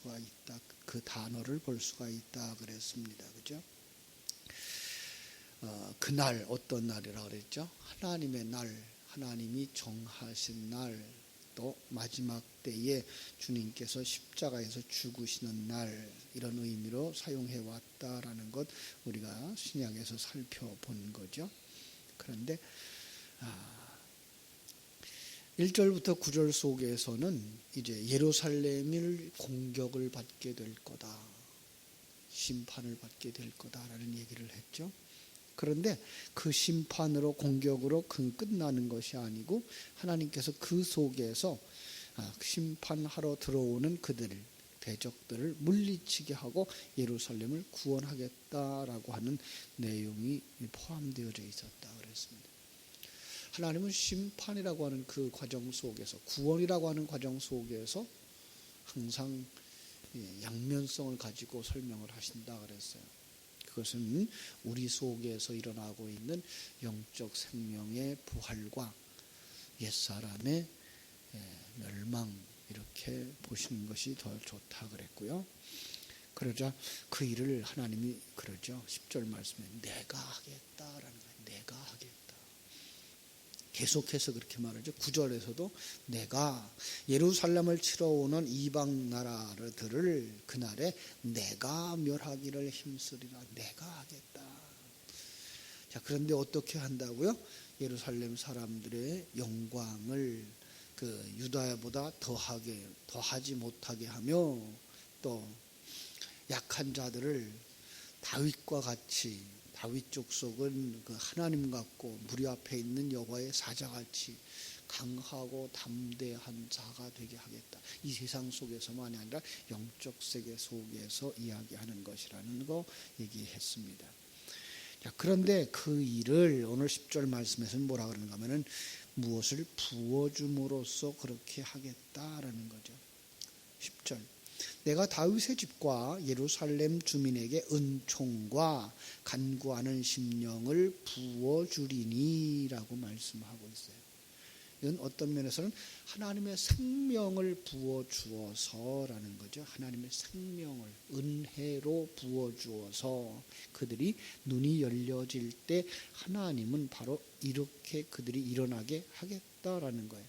수가 있다. 그 단어를 볼 수가 있다 그랬습니다. 그죠? 그날 어떤 날이라 그랬죠? 하나님의 날, 하나님이 정하신 날, 또 마지막 때에 주님께서 십자가에서 죽으시는 날, 이런 의미로 사용해 왔다라는 것 우리가 신약에서 살펴본 거죠. 그런데 1절부터 9절 속에서는 이제 예루살렘을 공격을 받게 될 거다, 심판을 받게 될 거다라는 얘기를 했죠. 그런데 그 심판으로, 공격으로 끝나는 것이 아니고 하나님께서 그 속에서 심판하러 들어오는 그들, 대적들을 물리치게 하고 예루살렘을 구원하겠다라고 하는 내용이 포함되어져 있었다 그랬습니다. 하나님은 심판이라고 하는 그 과정 속에서, 구원이라고 하는 과정 속에서 항상 양면성을 가지고 설명을 하신다 그랬어요. 그것은 우리 속에서 일어나고 있는 영적 생명의 부활과 옛사람의 멸망, 이렇게 보시는 것이 더 좋다 그랬고요. 그러자 그 일을 하나님이 그러죠. 10절 말씀에 내가 하겠다라는 거예요. 내가 하겠다. 계속해서 그렇게 말하죠. 9절에서도 내가 예루살렘을 치러 오는 이방 나라들을 그날에 내가 멸하기를 힘쓰리라. 내가 하겠다. 자, 그런데 어떻게 한다고요? 예루살렘 사람들의 영광을 그 유다보다 더하지 못하게 하며, 또 약한 자들을 다윗과 같이, 다윗 족속은 그 하나님 같고 무리 앞에 있는 여호와의 사자같이 강하고 담대한 자가 되게 하겠다. 이 세상 속에서만이 아니라 영적 세계 속에서 이야기하는 것이라는 거 얘기했습니다. 자, 그런데 그 일을 오늘 10절 말씀에서는 뭐라 그러는가 하면은 무엇을 부어줌으로써 그렇게 하겠다라는 거죠. 10절 내가 다윗의 집과 예루살렘 주민에게 은총과 간구하는 심령을 부어주리니라고 말씀하고 있어요. 이건 어떤 면에서는 하나님의 생명을 부어주어서라는 거죠. 하나님의 생명을 은혜로 부어주어서 그들이 눈이 열려질 때 하나님은 바로 이렇게 그들이 일어나게 하겠다라는 거예요.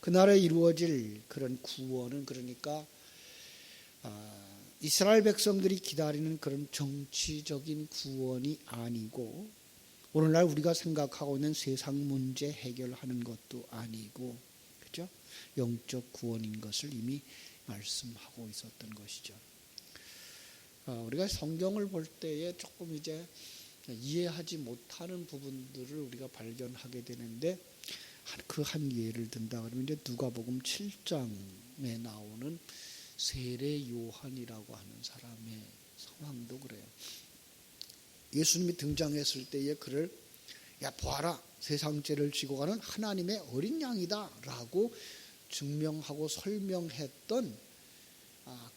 그날에 이루어질 그런 구원은, 그러니까 이스라엘 백성들이 기다리는 그런 정치적인 구원이 아니고, 오늘날 우리가 생각하고 있는 세상 문제 해결하는 것도 아니고, 그죠? 영적 구원인 것을 이미 말씀하고 있었던 것이죠. 우리가 성경을 볼 때에 조금 이제 이해하지 못하는 부분들을 우리가 발견하게 되는데, 그 한 예를 든다 그러면 이제 누가복음 7장에 나오는 세례 요한이라고 하는 사람의 상황도 그래요. 예수님이 등장했을 때에 그를 보아라, 세상 죄를 지고 가는 하나님의 어린 양이다 라고 증명하고 설명했던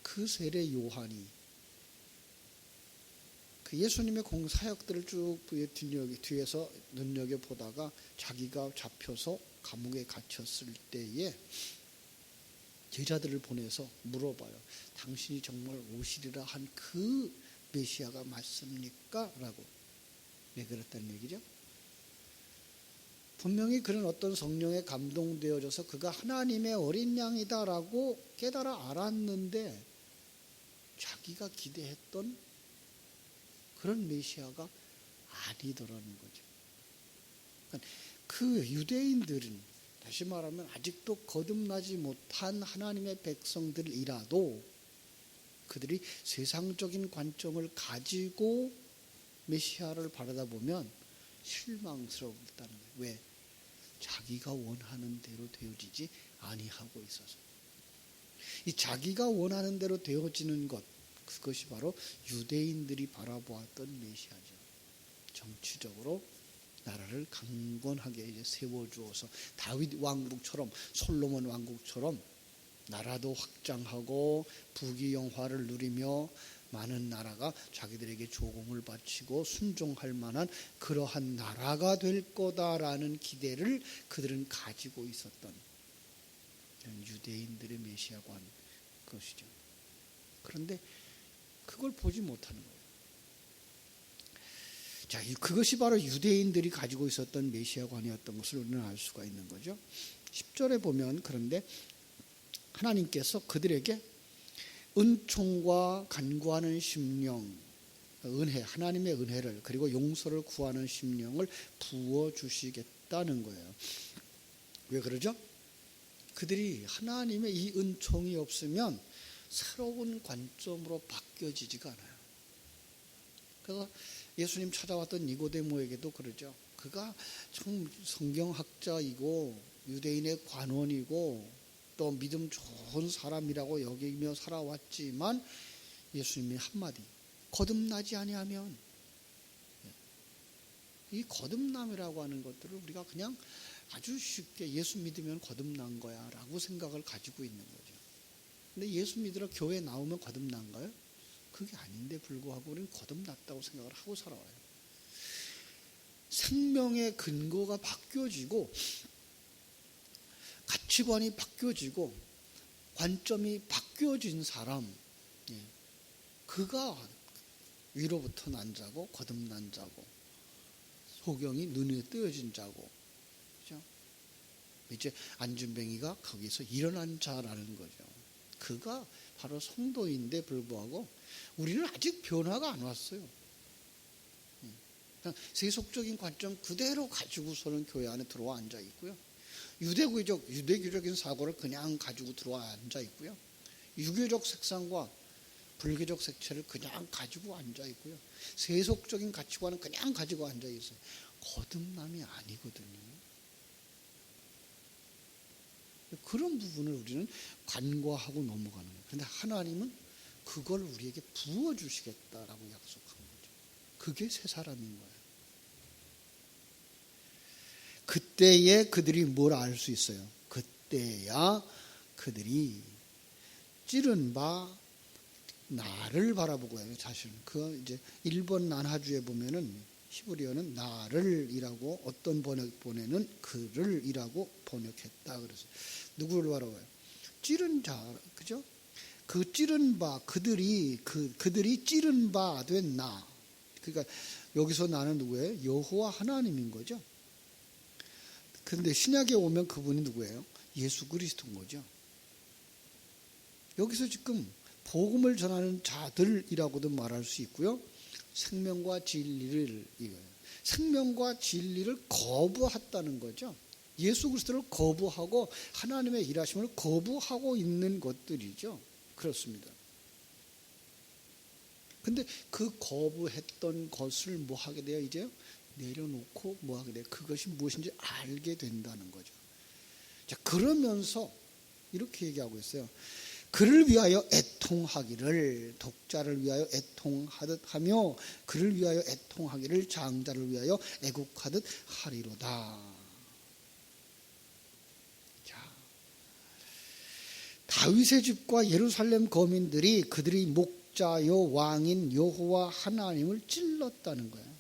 그 세례 요한이 그 예수님의 공사역들을 쭉 뒤에서 눈여겨보다가 자기가 잡혀서 감옥에 갇혔을 때에 제자들을 보내서 물어봐요. 당신이 정말 오시리라 한 그 메시아가 맞습니까? 라고. 왜 그랬다는 얘기죠? 분명히 그런 어떤 성령에 감동되어져서 그가 하나님의 어린 양이다 라고 깨달아 알았는데, 자기가 기대했던 그런 메시아가 아니더라는 거죠. 그러니까 그 유대인들은, 다시 말하면 아직도 거듭나지 못한 하나님의 백성들이라도 그들이 세상적인 관점을 가지고 메시아를 바라다 보면 실망스럽다는 거예요. 왜? 자기가 원하는 대로 되어지지 아니하고 있어서. 이 자기가 원하는 대로 되어지는 것, 그것이 바로 유대인들이 바라보았던 메시아죠. 정치적으로 나라를 강건하게 이제 세워주어서 다윗 왕국처럼, 솔로몬 왕국처럼 나라도 확장하고 부귀영화를 누리며 많은 나라가 자기들에게 조공을 바치고 순종할 만한 그러한 나라가 될 거다라는 기대를 그들은 가지고 있었던 유대인들의 메시아관 것이죠. 그런데 그걸 보지 못하는 거예요. 자, 그것이 바로 유대인들이 가지고 있었던 메시아관이었던 것을 우리는 알 수가 있는 거죠. 10절에 보면 그런데 하나님께서 그들에게 은총과 간구하는 심령, 은혜, 하나님의 은혜를 그리고 용서를 구하는 심령을 부어주시겠다는 거예요. 왜 그러죠? 그들이 하나님의 이 은총이 없으면 새로운 관점으로 바뀌어지지가 않아요. 그래서 예수님 찾아왔던 니고데모에게도 그러죠. 그가 참 성경학자이고 유대인의 관원이고 또 믿음 좋은 사람이라고 여기며 살아왔지만 예수님이 한마디 거듭나지 아니하면, 이 거듭남이라고 하는 것들을 우리가 그냥 아주 쉽게 예수 믿으면 거듭난 거야 라고 생각을 가지고 있는 거죠. 근데 예수 믿으러 교회 나오면 거듭난가요? 그게 아닌데 불구하고 우리는 거듭났다고 생각을 하고 살아와요. 생명의 근거가 바뀌어지고 가치관이 바뀌어지고 관점이 바뀌어진 사람, 그가 위로부터 난 자고 거듭난 자고 소경이 눈에 뜨여진 자고, 그죠? 이제 안준뱅이가 거기서 일어난 자라는 거죠. 그가 바로 성도인데 불구하고 우리는 아직 변화가 안 왔어요. 그냥 세속적인 관점 그대로 가지고서는 교회 안에 들어와 앉아 있고요. 유대교적인 사고를 그냥 가지고 들어와 앉아 있고요. 유교적 색상과 불교적 색채를 그냥 가지고 앉아 있고요. 세속적인 가치관은 그냥 가지고 앉아 있어요. 거듭남이 아니거든요. 그런 부분을 우리는 간과하고 넘어가는 거예요. 그런데 하나님은 그걸 우리에게 부어주시겠다라고 약속한 거죠. 그게 새 사람인 거예요. 그때에 그들이 뭘 알 수 있어요? 그때야 그들이 찌른 바 나를 바라보고 해요. 자신은 그 이제 1번 난하주에 보면은 히브리어는 나를이라고, 어떤 번역본에는 그를이라고 번역했다 그래서 누구를 바라봐요? 찌른 자, 그죠? 그 찌른 바 그들이 찌른 바 된 나. 그러니까 여기서 나는 누구예요? 여호와 하나님인 거죠. 그런데 신약에 오면 그분이 누구예요? 예수 그리스도인 거죠. 여기서 지금 복음을 전하는 자들이라고도 말할 수 있고요. 생명과 진리를, 생명과 진리를 거부했다는 거죠. 예수 그리스도를 거부하고 하나님의 일하심을 거부하고 있는 것들이죠. 그렇습니다. 근데 그 거부했던 것을 뭐 하게 돼요? 이제 내려놓고 뭐 하게 돼요? 그것이 무엇인지 알게 된다는 거죠. 자, 그러면서 이렇게 얘기하고 있어요. 그를 위하여 애통하기를, 독자를 위하여 애통하듯 하며 그를 위하여 애통하기를 장자를 위하여 애국하듯 하리로다. 자, 다윗의 집과 예루살렘 거민들이 그들이 목자요 왕인 여호와 하나님을 찔렀다는 거예요.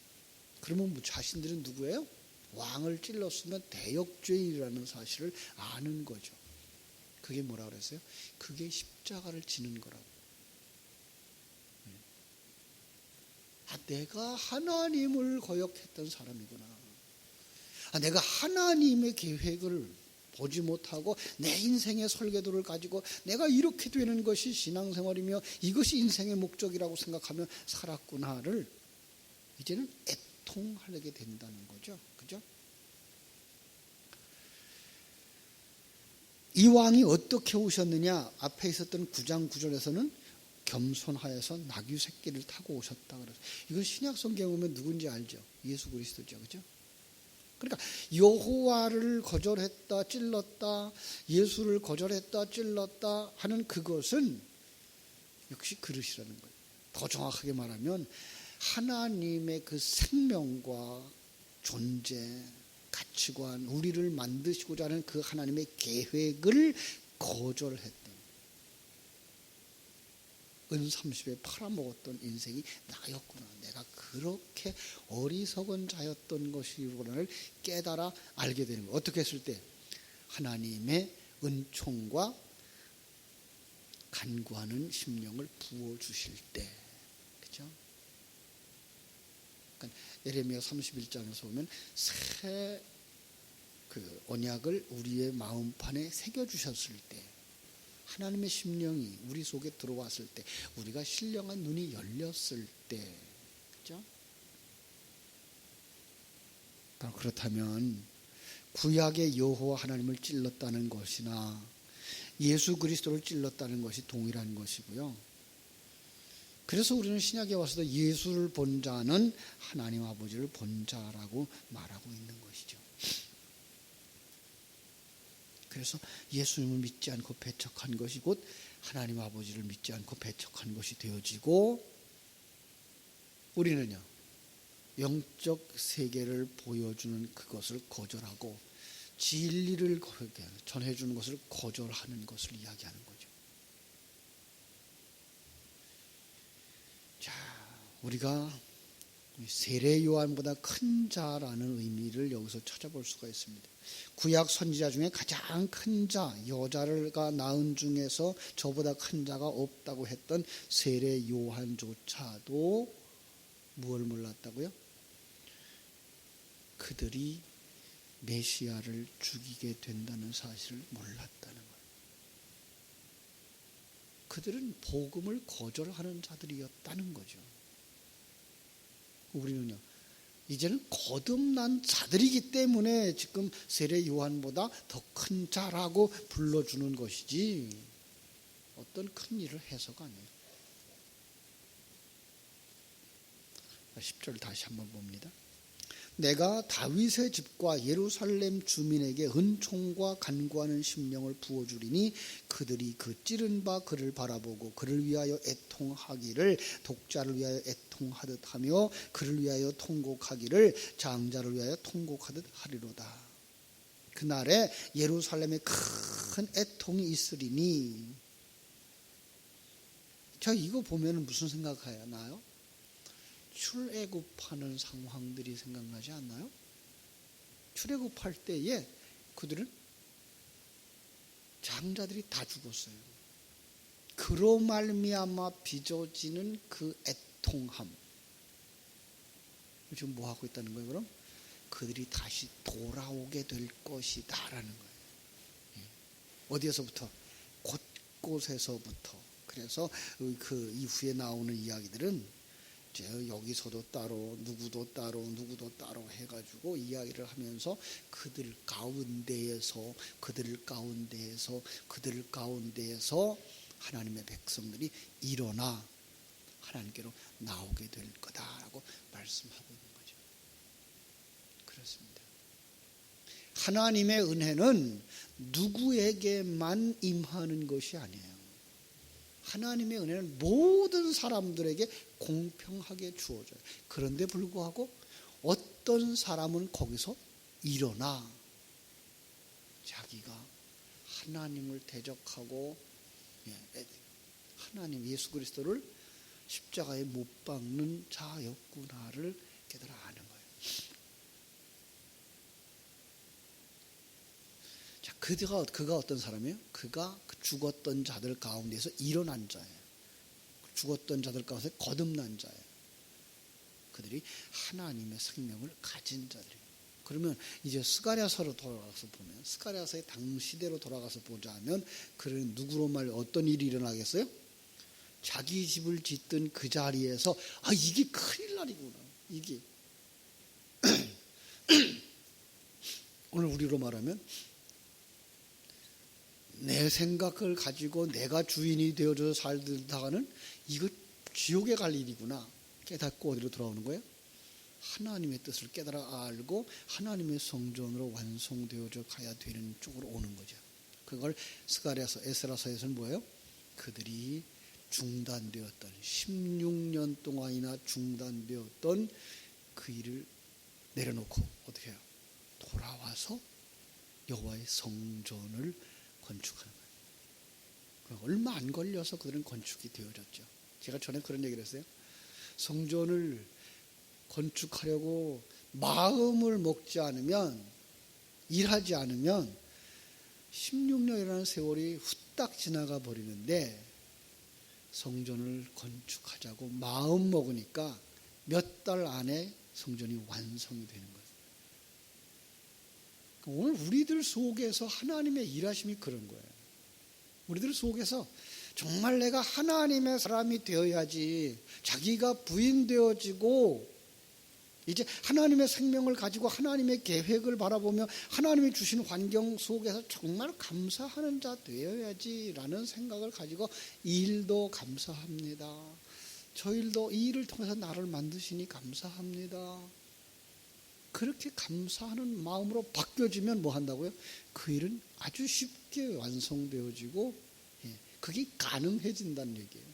그러면 뭐 자신들은 누구예요? 왕을 찔렀으면 대역죄인이라는 사실을 아는 거죠. 그게 뭐라 그랬어요? 그게 십자가를 지는 거라고. 내가 하나님을 거역했던 사람이구나. 내가 하나님의 계획을 보지 못하고 내 인생의 설계도를 가지고 내가 이렇게 되는 것이 신앙생활이며 이것이 인생의 목적이라고 생각하며 살았구나를 이제는 애통하게 된다는 거죠. 그죠? 이 왕이 어떻게 오셨느냐? 앞에 있었던 9장 9절에서는 겸손하여서 나귀 새끼를 타고 오셨다 그래서 이건 신약 성경에 보면 누군지 알죠? 예수 그리스도죠. 그죠? 그러니까 여호와를 거절했다 찔렀다, 예수를 거절했다 찔렀다 하는 그것은 역시 그릇이라는 거예요. 더 정확하게 말하면 하나님의 그 생명과 존재, 가치관, 우리를 만드시고자 하는 그 하나님의 계획을 거절했던, 은30에 팔아먹었던 인생이 나였구나. 내가 그렇게 어리석은 자였던 것이구나를 깨달아 알게 되는 거예요. 어떻게 했을 때? 하나님의 은총과 간구하는 심령을 부어 주실 때, 그렇죠? 그러니까 예레미야 31장에서 보면 새 그 언약을 우리의 마음판에 새겨 주셨을 때, 하나님의 심령이 우리 속에 들어왔을 때, 우리가 신령한 눈이 열렸을 때, 그렇죠? 그렇다면 구약의 여호와 하나님을 찔렀다는 것이나 예수 그리스도를 찔렀다는 것이 동일한 것이고요. 그래서 우리는 신약에 와서도 예수를 본 자는 하나님 아버지를 본 자라고 말하고 있는 것이죠. 그래서 예수님을 믿지 않고 배척한 것이 곧 하나님 아버지를 믿지 않고 배척한 것이 되어지고, 우리는요 영적 세계를 보여주는 그것을 거절하고 진리를 전해주는 것을 거절하는 것을 이야기하는 거죠. 자, 우리가 세례 요한보다 큰 자라는 의미를 여기서 찾아볼 수가 있습니다. 구약 선지자 중에 가장 큰 자, 여자가 낳은 중에서 저보다 큰 자가 없다고 했던 세례 요한조차도 무엇을 몰랐다고요? 그들이 메시아를 죽이게 된다는 사실을 몰랐다는 거예요. 그들은 복음을 거절하는 자들이었다는 거죠. 우리는요, 이제는 거듭난 자들이기 때문에 지금 세례 요한보다 더 큰 자라고 불러주는 것이지 어떤 큰 일을 해서가 아니에요. 10절 다시 한번 봅니다. 내가 다윗의 집과 예루살렘 주민에게 은총과 간구하는 심령을 부어주리니 그들이 그 찌른 바 그를 바라보고 그를 위하여 애통하기를 독자를 위하여 애통하듯 하며 그를 위하여 통곡하기를 장자를 위하여 통곡하듯 하리로다. 그날에 예루살렘에 큰 애통이 있으리니. 자, 이거 보면 무슨 생각하나요? 출애굽하는 상황들이 생각나지 않나요? 출애굽할 때에 그들은 장자들이 다 죽었어요. 그로 말미암아 빚어지는 그 애통함. 지금 뭐 하고 있다는 거예요? 그럼 그들이 다시 돌아오게 될 것이다라는 거예요. 어디에서부터? 곳곳에서부터. 그래서 그 이후에 나오는 이야기들은 여기서도 따로 누구도 따로 해가지고 이야기를 하면서 그들 가운데에서 하나님의 백성들이 일어나 하나님께로 나오게 될 거다라고 말씀하고 있는 거죠. 그렇습니다. 하나님의 은혜는 누구에게만 임하는 것이 아니에요. 하나님의 은혜는 모든 사람들에게 공평하게 주어져요. 그런데 불구하고 어떤 사람은 거기서 일어나 자기가 하나님을 대적하고 하나님 예수 그리스도를 십자가에 못 박는 자였구나를 깨달아 아는 거예요. 자, 그가 어떤 사람이에요? 그가 죽었던 자들 가운데서 일어난 자예요. 죽었던 자들 가운데 거듭난 자예요. 그들이 하나님의 생명을 가진 자들이에요. 그러면 이제 스가랴서로 돌아가서 보면, 스가랴서의 당시대로 돌아가서 보자면 그는 누구로 말 어떤 일이 일어나겠어요? 자기 집을 짓던 그 자리에서 이게 큰일 날이구나. 이게 오늘 우리로 말하면 내 생각을 가지고 내가 주인이 되어져 살다가는 이거 지옥에 갈 일이구나 깨닫고 어디로 돌아오는 거예요? 하나님의 뜻을 깨달아 알고 하나님의 성전으로 완성되어져 가야 되는 쪽으로 오는 거죠. 그걸 스가랴서, 에스라서에서는 뭐예요? 그들이 중단되었던 16년 동안이나 중단되었던 그 일을 내려놓고 어떻게 해요? 돌아와서 여호와의 성전을 건축하는 거예요. 얼마 안 걸려서 그들은 건축이 되어졌죠. 제가 전에 그런 얘기를 했어요. 성전을 건축하려고 마음을 먹지 않으면, 일하지 않으면 16년이라는 세월이 후딱 지나가 버리는데 성전을 건축하자고 마음 먹으니까 몇 달 안에 성전이 완성이 되는 거예요. 오늘 우리들 속에서 하나님의 일하심이 그런 거예요. 우리들 속에서 정말 내가 하나님의 사람이 되어야지, 자기가 부인되어지고 이제 하나님의 생명을 가지고 하나님의 계획을 바라보며 하나님이 주신 환경 속에서 정말 감사하는 자 되어야지라는 생각을 가지고 이 일도 감사합니다. 저 일도 이 일을 통해서 나를 만드시니 감사합니다. 그렇게 감사하는 마음으로 바뀌어지면 뭐 한다고요? 그 일은 아주 쉽게 완성되어지고 그게 가능해진다는 얘기예요.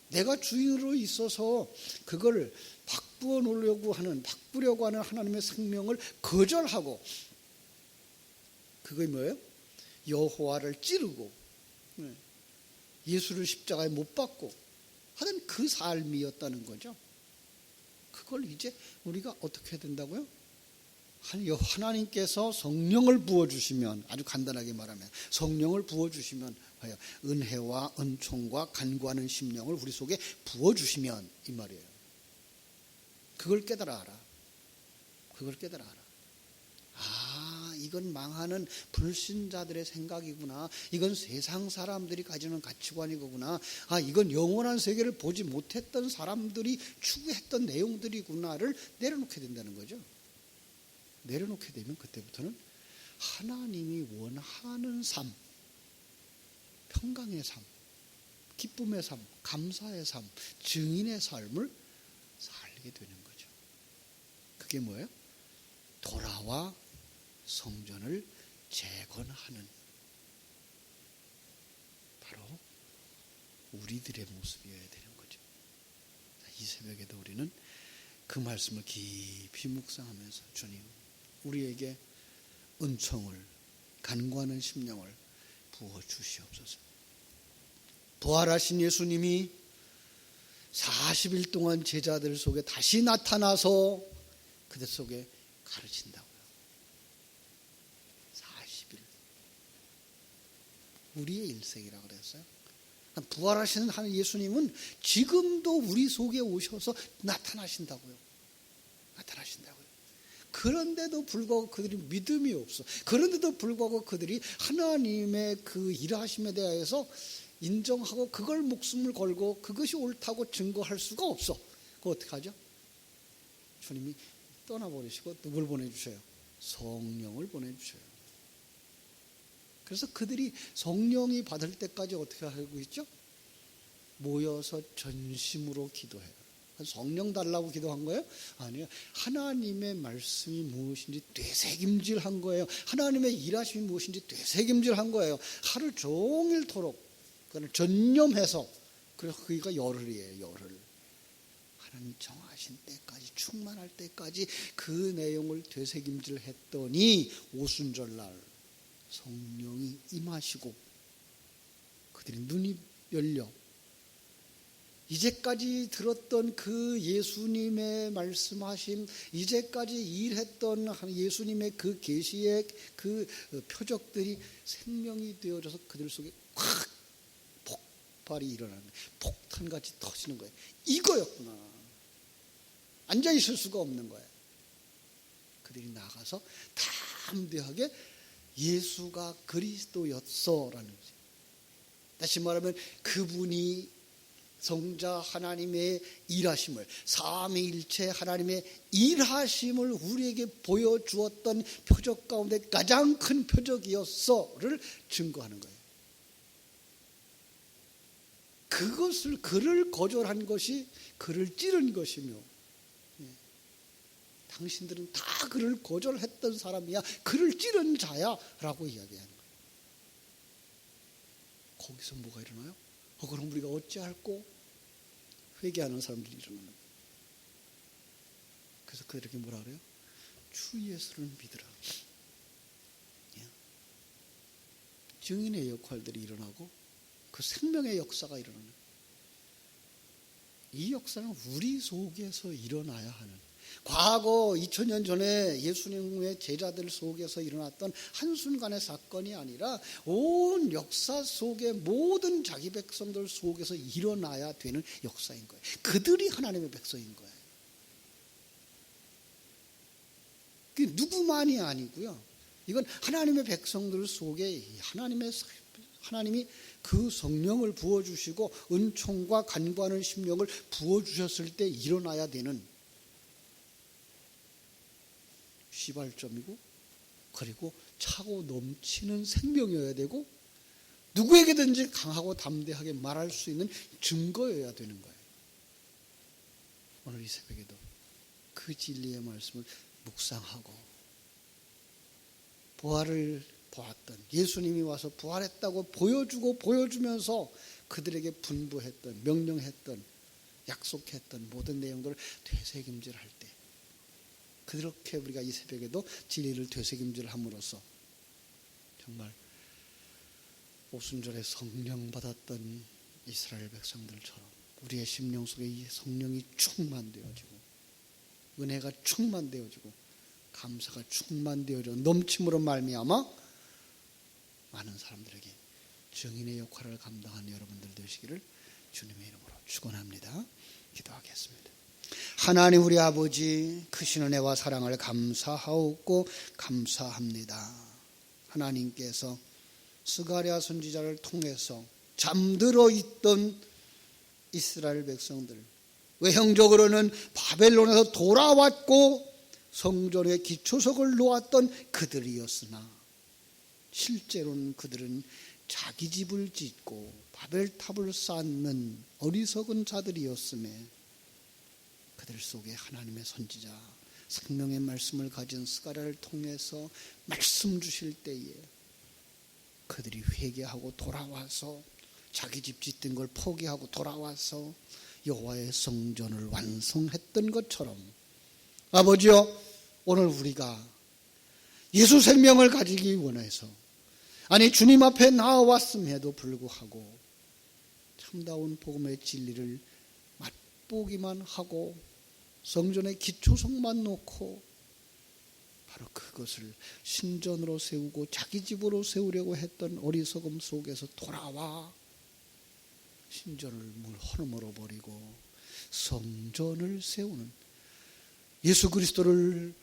내가 주인으로 있어서 그걸 바꾸려고 하는 하나님의 생명을 거절하고, 그게 뭐예요? 여호와를 찌르고 예수를 십자가에 못 박고 하던 그 삶이었다는 거죠. 그걸 이제 우리가 어떻게 해야 된다고요? 하나님께서 성령을 부어주시면, 아주 간단하게 말하면 성령을 부어주시면, 은혜와 은총과 간구하는 심령을 우리 속에 부어주시면 이 말이에요. 그걸 깨달아 알아. 그걸 깨달아 알아. 아, 이건 망하는 불신자들의 생각이구나. 이건 세상 사람들이 가지는 가치관이구나. 아, 이건 영원한 세계를 보지 못했던 사람들이 추구했던 내용들이구나를 내려놓게 된다는 거죠. 내려놓게 되면 그때부터는 하나님이 원하는 삶, 평강의 삶, 기쁨의 삶, 감사의 삶, 증인의 삶을 살게 되는 거죠. 그게 뭐예요? 돌아와 성전을 재건하는, 바로 우리들의 모습이어야 되는 거죠. 이 새벽에도 우리는 그 말씀을 깊이 묵상하면서, 주님, 우리에게 은총을, 간구하는 심령을 부어주시옵소서. 부활하신 예수님이 40일 동안 제자들 속에 다시 나타나서 그들 속에 가르친다고요. 40일. 우리의 일생이라고 그랬어요. 부활하시는 예수님은 지금도 우리 속에 오셔서 나타나신다고요. 나타나신다고요. 그런데도 불구하고 그들이 믿음이 없어. 그런데도 불구하고 그들이 하나님의 그 일하심에 대해서 인정하고 그걸 목숨을 걸고 그것이 옳다고 증거할 수가 없어. 그거 어떻게 하죠? 주님이 떠나버리시고 누굴 보내주셔요? 성령을 보내주셔요. 그래서 그들이 성령이 받을 때까지 어떻게 하고 있죠? 모여서 전심으로 기도해요. 성령 달라고 기도한 거예요? 아니요. 하나님의 말씀이 무엇인지 되새김질한 거예요. 하나님의 일하심이 무엇인지 되새김질한 거예요. 하루 종일토록 그걸 전념해서. 그래서 그게 열흘이에요. 열흘. 하나님 정하신 때까지, 충만할 때까지 그 내용을 되새김질했더니 오순절날 성령이 임하시고 그들이 눈이 열려 이제까지 들었던 그 예수님의 말씀하심, 이제까지 일했던 예수님의 그 계시의 그 표적들이 생명이 되어져서 그들 속에 확 폭발이 일어나는 거예요. 폭탄같이 터지는 거예요. 이거였구나. 앉아있을 수가 없는 거예요. 그들이 나가서 담대하게 예수가 그리스도였어라는 거죠. 다시 말하면 그분이 성자 하나님의 일하심을, 삼위일체 하나님의 일하심을 우리에게 보여주었던 표적 가운데 가장 큰 표적이었어를 증거하는 거예요. 그를 거절한 것이 그를 찌른 것이며, 당신들은 다 그를 거절했던 사람이야, 그를 찌른 자야 라고 이야기하는 거예요. 거기서 뭐가 일어나요? 그럼 우리가 어찌할꼬? 회개하는 사람들이 일어나는 거예요. 그래서 그들에게 뭐라 그래요? 주 예수를 믿으라. 증인의 역할들이 일어나고 그 생명의 역사가 일어나는 거예요. 이 역사는 우리 속에서 일어나야 하는, 과거 2000년 전에 예수님의 제자들 속에서 일어났던 한순간의 사건이 아니라 온 역사 속의 모든 자기 백성들 속에서 일어나야 되는 역사인 거예요. 그들이 하나님의 백성인 거예요. 그게 누구만이 아니고요. 이건 하나님의 백성들 속에 하나님이 그 성령을 부어주시고 은총과 간구하는 심령을 부어주셨을 때 일어나야 되는 시발점이고, 그리고 차고 넘치는 생명이어야 되고, 누구에게든지 강하고 담대하게 말할 수 있는 증거여야 되는 거예요. 오늘 이 새벽에도 그 진리의 말씀을 묵상하고, 부활을 보았던 예수님이 와서 부활했다고 보여주고 보여주면서 그들에게 분부했던, 명령했던, 약속했던 모든 내용들을 되새김질할 때, 그렇게 우리가 이 새벽에도 진리를 되새김질함으로써 정말 오순절에 성령 받았던 이스라엘 백성들처럼 우리의 심령 속에 이 성령이 충만되어지고, 은혜가 충만되어지고, 감사가 충만되어져 넘침으로 말미암아 많은 사람들에게 증인의 역할을 감당하는 여러분들 되시기를 주님의 이름으로 축원합니다. 기도하겠습니다. 하나님 우리 아버지, 크신 은혜와 사랑을 감사하옵고 감사합니다. 하나님께서 스가랴 선지자를 통해서 잠들어 있던 이스라엘 백성들, 외형적으로는 바벨론에서 돌아왔고 성전에 기초석을 놓았던 그들이었으나 실제로는 그들은 자기 집을 짓고 바벨탑을 쌓는 어리석은 자들이었음에 그들 속에 하나님의 선지자, 생명의 말씀을 가진 스가랴를 통해서 말씀 주실 때에 그들이 회개하고 돌아와서 자기 집 짓던 걸 포기하고 돌아와서 여호와의 성전을 완성했던 것처럼, 아버지여, 오늘 우리가 예수 생명을 가지기 원해서, 아니 주님 앞에 나아왔음에도 불구하고 참다운 복음의 진리를 맛보기만 하고 성전의 기초석만 놓고 바로 그것을 신전으로 세우고 자기 집으로 세우려고 했던 어리석음 속에서 돌아와 신전을 허물어 버리고 성전을 세우는, 예수 그리스도를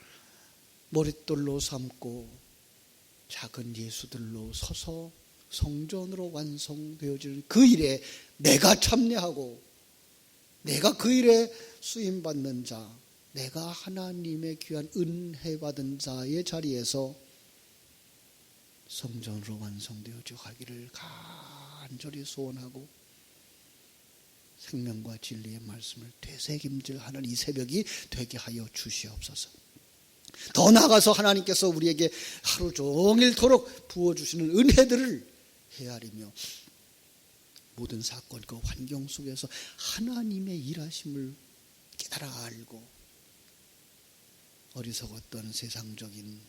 머릿돌로 삼고 작은 예수들로 서서 성전으로 완성되어지는 그 일에 내가 참여하고, 내가 그 일에 쓰임받는 자, 내가 하나님의 귀한 은혜 받은 자의 자리에서 성전으로 완성되어져 가기를 간절히 소원하고, 생명과 진리의 말씀을 되새김질하는 이 새벽이 되게 하여 주시옵소서. 더 나아가서 하나님께서 우리에게 하루 종일토록 부어주시는 은혜들을 헤아리며 모든 사건과 환경 속에서 하나님의 일하심을 깨달아 알고, 어리석었던 세상적인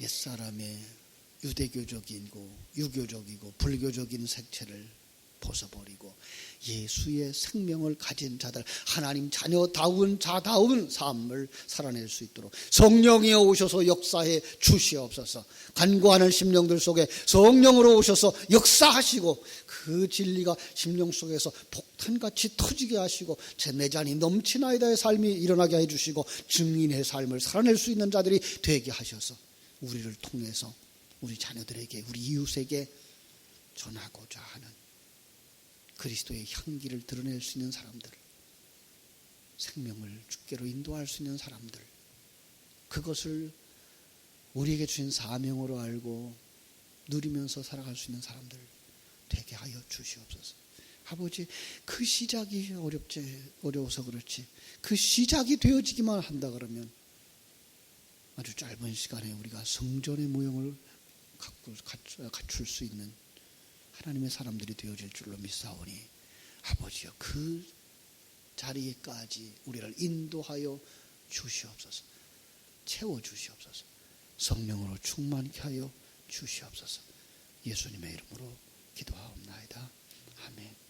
옛사람의 유대교적이고 유교적이고 불교적인 색채를 벗어버리고 예수의 생명을 가진 자들, 하나님 자녀다운 자다운 삶을 살아낼 수 있도록 성령이 오셔서 역사해 주시옵소서. 간구하는 심령들 속에 성령으로 오셔서 역사하시고 그 진리가 심령 속에서 폭탄같이 터지게 하시고 내 잔이 넘치나이다의 삶이 일어나게 해주시고 증인의 삶을 살아낼 수 있는 자들이 되게 하셔서 우리를 통해서 우리 자녀들에게, 우리 이웃에게 전하고자 하는 그리스도의 향기를 드러낼 수 있는 사람들, 생명을 주께로 인도할 수 있는 사람들, 그것을 우리에게 주신 사명으로 알고 누리면서 살아갈 수 있는 사람들 되게 하여 주시옵소서. 아버지, 그 시작이 어려워서 그렇지, 그 시작이 되어지기만 한다 그러면 아주 짧은 시간에 우리가 성전의 모형을 갖출 수 있는 하나님의 사람들이 되어질 줄로 믿사오니, 아버지여, 그 자리에까지 우리를 인도하여 주시옵소서. 채워주시옵소서. 성령으로 충만케 하여 주시옵소서. 예수님의 이름으로 기도하옵나이다. 아멘.